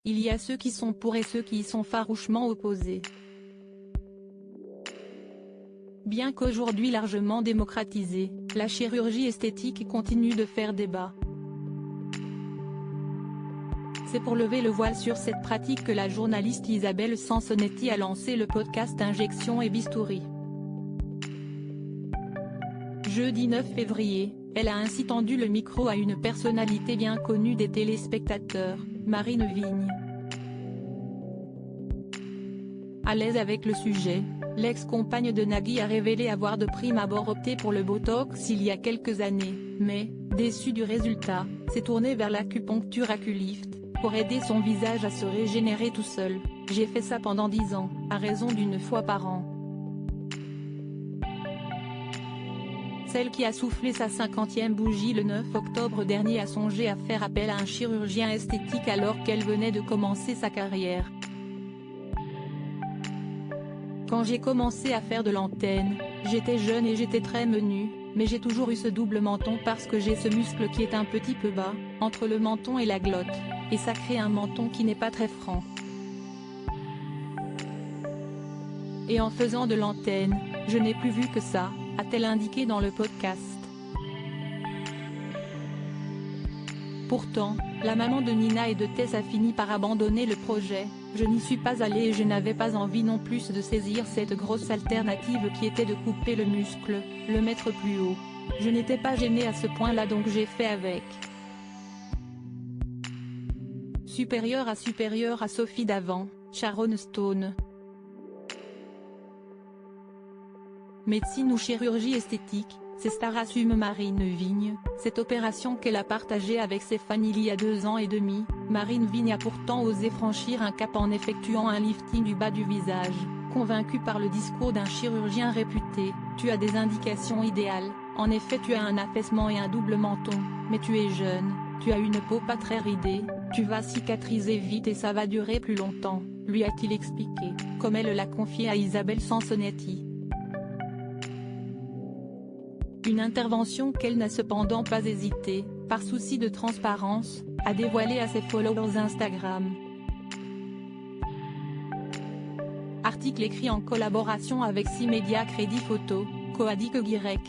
il y a ceux qui sont pour et ceux qui y sont farouchement opposés. Bien qu'aujourd'hui largement démocratisée, la chirurgie esthétique continue de faire débat. C'est pour lever le voile sur cette pratique que la journaliste Isabelle Sansonetti a lancé le podcast Injection et Bistouri. Jeudi 9 février, elle a ainsi tendu le micro à une personnalité bien connue des téléspectateurs, Marine Vigne. À l'aise avec le sujet, l'ex-compagne de Nagui a révélé avoir de prime abord opté pour le Botox il y a quelques années, mais, déçue du résultat, s'est tournée vers l'acupuncture Aculift, pour aider son visage à se régénérer tout seul. « J'ai fait ça pendant 10 ans, à raison d'1 fois par an. » Celle qui a soufflé sa 50e bougie le 9 octobre dernier a songé à faire appel à un chirurgien esthétique alors qu'elle venait de commencer sa carrière. Quand j'ai commencé à faire de l'antenne, j'étais jeune et j'étais très menue, mais j'ai toujours eu ce double menton parce que j'ai ce muscle qui est un petit peu bas, entre le menton et la glotte, et ça crée un menton qui n'est pas très franc. Et en faisant de l'antenne, je n'ai plus vu que ça, a-t-elle indiqué dans le podcast. Pourtant, la maman de Nina et de Tess a fini par abandonner le projet. « Je n'y suis pas allée et je n'avais pas envie non plus de saisir cette grosse alternative qui était de couper le muscle, le mettre plus haut. Je n'étais pas gênée à ce point-là donc j'ai fait avec. » Supérieure à Sophie Davant, Sharon Stone. Médecine ou chirurgie esthétique, c'est Star assume Marine Vigne. Cette opération qu'elle a partagée avec ses fans il y a 2 ans et demi, Marine Vigne a pourtant osé franchir un cap en effectuant un lifting du bas du visage. Convaincue par le discours d'un chirurgien réputé, « Tu as des indications idéales, en effet tu as un affaissement et un double menton, mais tu es jeune, tu as une peau pas très ridée, tu vas cicatriser vite et ça va durer plus longtemps », lui a-t-il expliqué, comme elle l'a confié à Isabelle Sansonetti. Une intervention qu'elle n'a cependant pas hésité, par souci de transparence, à dévoiler à ses followers Instagram. Article écrit en collaboration avec 6 médias Crédit Photo, Coadic Y.